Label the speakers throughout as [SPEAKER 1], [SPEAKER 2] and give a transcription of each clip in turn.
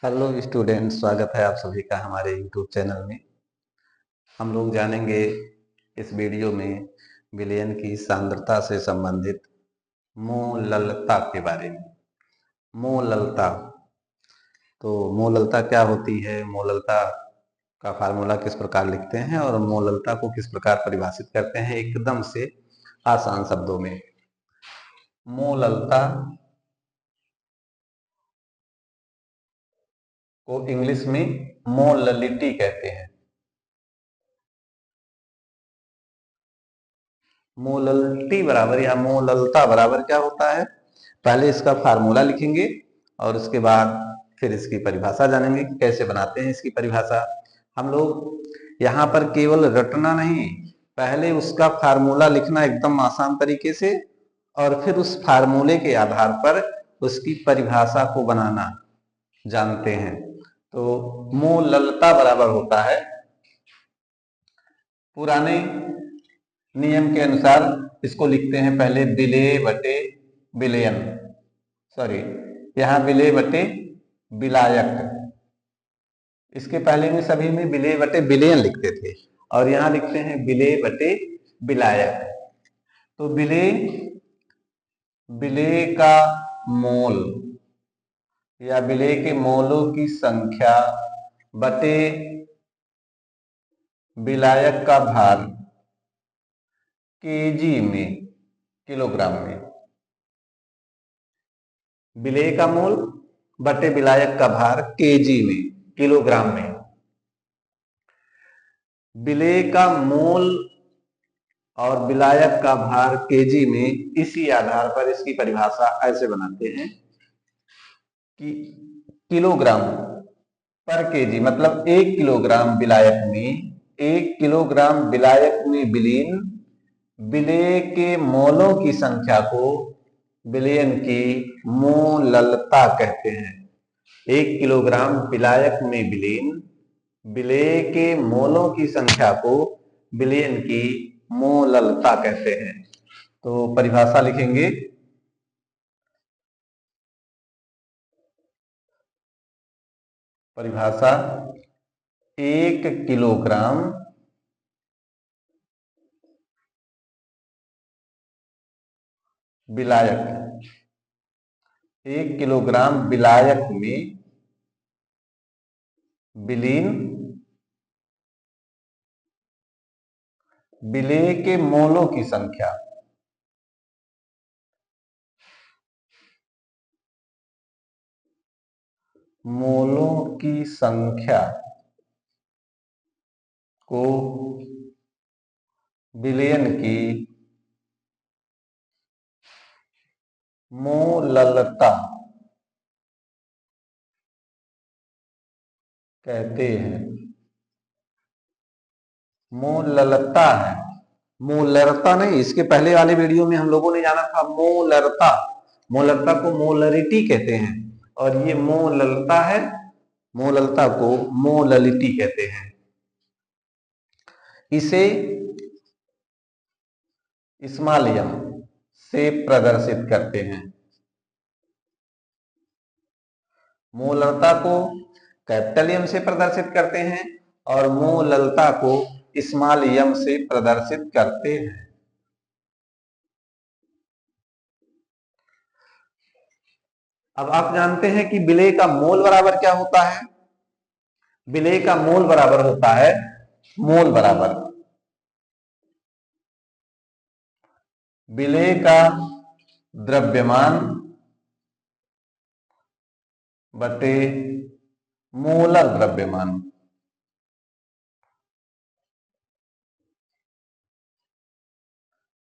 [SPEAKER 1] Hello student, स्वागत है आप सभी का हमारे यूट्यूब चैनल में। हम लोग जानेंगे इस वीडियो में विलयन की सांद्रता से संबंधित मोललता के बारे में। मोललता, तो मोललता क्या होती है, मोललता का फार्मूला किस प्रकार लिखते हैं और मोललता को किस प्रकार परिभाषित करते हैं एकदम से आसान शब्दों में। मोललता को इंग्लिश में मोललिटी कहते हैं। मोललिटी बराबर या मोललता बराबर क्या होता है, पहले इसका फार्मूला लिखेंगे और उसके बाद फिर इसकी परिभाषा जानेंगे कि कैसे बनाते हैं इसकी परिभाषा। हम लोग यहाँ पर केवल रटना नहीं, पहले उसका फार्मूला लिखना एकदम आसान तरीके से और फिर उस फार्मूले के आधार पर उसकी परिभाषा को बनाना जानते हैं। तो मोललता बराबर होता है, पुराने नियम के अनुसार इसको लिखते हैं पहले विलेय बटे विलयन, सॉरी यहाँ विलेय बटे विलायक। इसके पहले में सभी में विलेय बटे विलयन लिखते थे और यहाँ लिखते हैं विलेय बटे विलायक। तो विलेय, विलेय का मोल या विलेय के मोलों की संख्या बटे विलायक का भार केजी में, किलोग्राम में। विलेय का मोल बटे विलायक का भार केजी में, किलोग्राम में। विलेय का मोल और विलायक का भार केजी में, इसी आधार पर इसकी परिभाषा ऐसे बनाते हैं कि किलोग्राम पर केजी, मतलब 1 किलोग्राम विलायक में, 1 किलोग्राम विलायक में विलीन विलेय के मोलों की संख्या को विलयन की मोललता कहते हैं। 1 किलोग्राम विलायक में विलीन विलेय के मोलों की संख्या को विलयन की मोललता कहते हैं। तो परिभाषा लिखेंगे, परिभाषा 1 किलोग्राम विलायक, 1 किलोग्राम विलायक में विलीन विलेय के मोलों की संख्या, मोलों की संख्या को विलयन की मोललता कहते हैं। मोललता है, मोलरता नहीं। इसके पहले वाले वीडियो में हम लोगों ने जाना था मोलरता, मोलरता को मोलरिटी कहते हैं और ये मोललता है, मोललता को मोललिटी कहते हैं। इसे स्मॉल एम से प्रदर्शित करते हैं। मोलरता को कैपिटल एम से प्रदर्शित करते हैं और मोललता को स्मॉल एम से प्रदर्शित करते हैं। अब आप जानते हैं कि विलेय का मोल बराबर क्या होता है। विलेय का मोल बराबर होता है, मोल बराबर विलेय का द्रव्यमान बटे मोलर द्रव्यमान।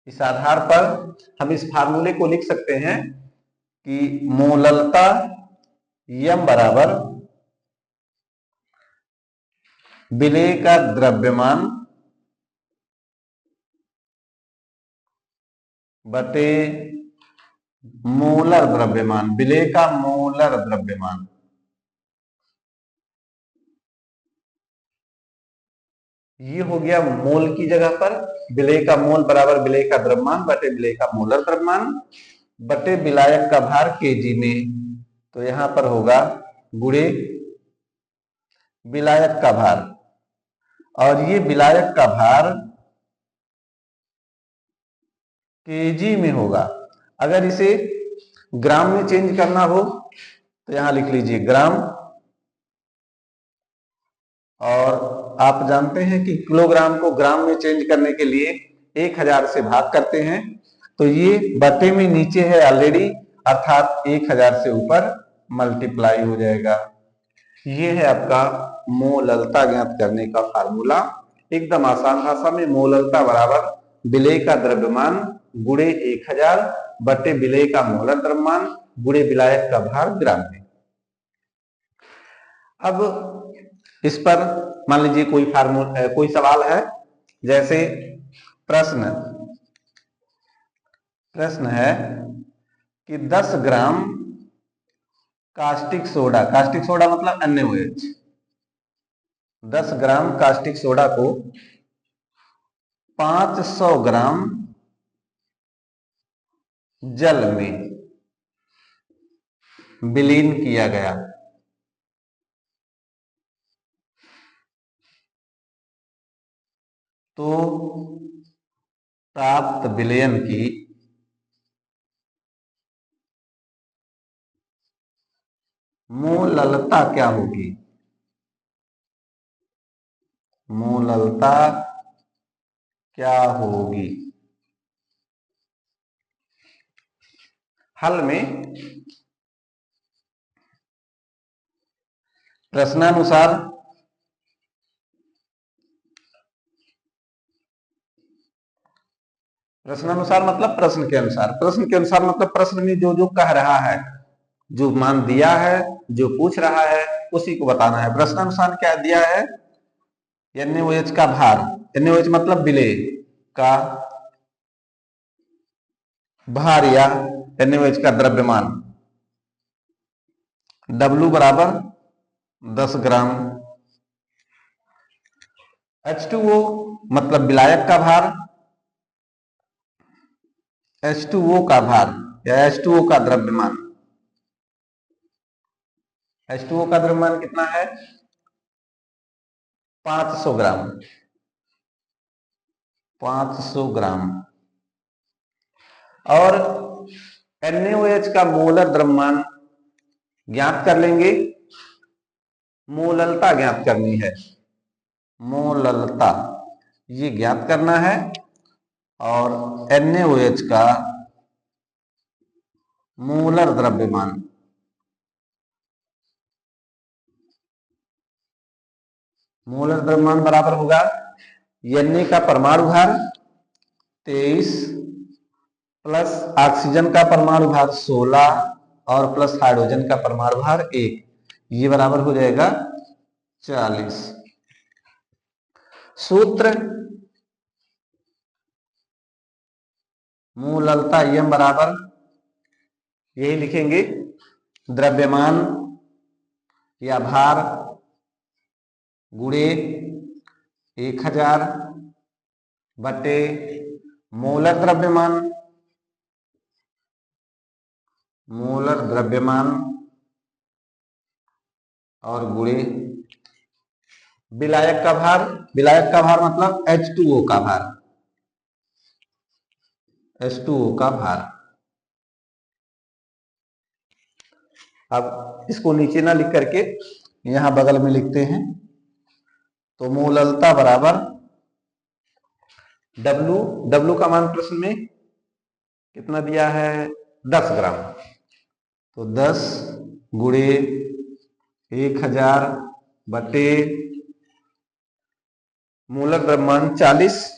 [SPEAKER 1] इस आधार पर हम इस फार्मूले को लिख सकते हैं कि मोललता यम बराबर विलेय का द्रव्यमान बटे मोलर द्रव्यमान, विलेय का मोलर द्रव्यमान। ये हो गया मोल की जगह पर विलेय का मोल बराबर विलेय का द्रव्यमान बटे विलेय का मोलर द्रव्यमान बटे विलायक का भार केजी में। तो यहां पर होगा गुणे विलायक का भार, और ये विलायक का भार केजी में होगा। अगर इसे ग्राम में चेंज करना हो तो यहां लिख लीजिए ग्राम, और आप जानते हैं कि किलोग्राम को ग्राम में चेंज करने के लिए 1000 से भाग करते हैं, तो ये बटे में नीचे है ऑलरेडी, अर्थात 1000 से ऊपर मल्टीप्लाई हो जाएगा। ये है आपका मोललता ज्ञात करने का फार्मूला। एकदम आसान भाषा में मोललता बराबर विलेय का द्रव्यमान गुणे 1000 बटे विलेय का मोलर द्रव्यमान गुणे विलायक का भार ग्राम में। अब इस पर मान लीजिए कोई सवाल है, जैसे प्रश्न है कि 10 ग्राम कास्टिक सोडा मतलब NaOH, 10 ग्राम कास्टिक सोडा को 500 ग्राम जल में विलीन किया गया, तो प्राप्त विलयन की मोललता क्या होगी? मोललता क्या होगी? हल में प्रश्नानुसार मतलब प्रश्न के अनुसार मतलब प्रश्न में जो जो कह रहा है, जो मान दिया है, जो पूछ रहा है, उसी को बताना है। प्रश्नानुसार क्या दिया है? NaOH का भार, NaOH मतलब विलेय का भार या NaOH का द्रव्यमान W बराबर 10 ग्राम, H2O मतलब विलायक का भार, H2O का भार या H2O का द्रव्यमान, H2O का द्रव्यमान कितना है? 500 ग्राम, 500 ग्राम। और NaOH का मोलर द्रव्यमान ज्ञात कर लेंगे, मोललता ज्ञात करनी है, मोललता ये ज्ञात करना है, और NaOH का मोलर द्रव्यमान, मोलर द्रव्यमान बराबर होगा Na का परमाणु भार 23 प्लस ऑक्सीजन का परमाणु भार 16 और प्लस हाइड्रोजन का परमाणु भार 1, ये बराबर हो जाएगा 40। सूत्र मोललता M बराबर यही लिखेंगे, द्रव्यमान या भार गुणे 1000 बटे मोलर द्रव्यमान और गुणे विलायक का भार मतलब H2O का भार, H2O का भार। अब इसको नीचे ना लिख करके यहां बगल में लिखते हैं, तो मोललता बराबर W का मान प्रश्न में कितना दिया है? 10 ग्राम, तो 10 गुणे 1000 बटे मोलर द्रव्यमान 40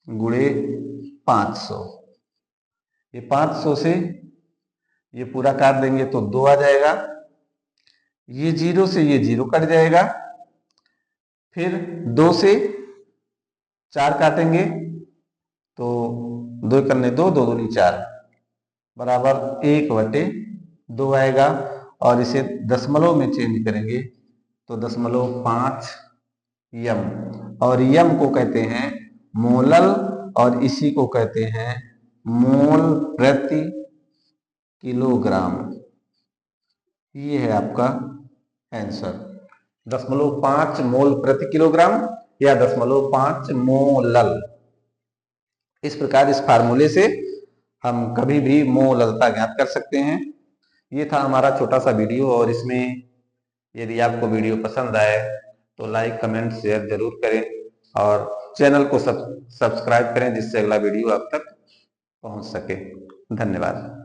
[SPEAKER 1] गुणे 500, ये 500 से ये पूरा काट देंगे तो 2 आ जाएगा, ये 0 से ये 0 कट जाएगा, फिर 2 से 4 काटेंगे तो 2 करने 2, 2 दूनी 4 बराबर 1/2 आएगा, और इसे दशमलव में चेंज करेंगे तो 0.5 यम, और यम को कहते हैं मोलल, और इसी को कहते हैं मोल प्रति किलोग्राम। ये है आपका आंसर। 0.5 मोल प्रति किलोग्राम या 0.5 मोलल। इस प्रकार इस फार्मूले से हम कभी भी मोललता ज्ञात कर सकते हैं। ये था हमारा छोटा सा वीडियो, और इसमें यदि आपको वीडियो पसंद आए तो लाइक, कमेंट, शेयर जरूर करें और चैनल को सब्सक्राइब करें, जिससे अगला वीडियो आप तक पहुंच सके। धन्यवाद।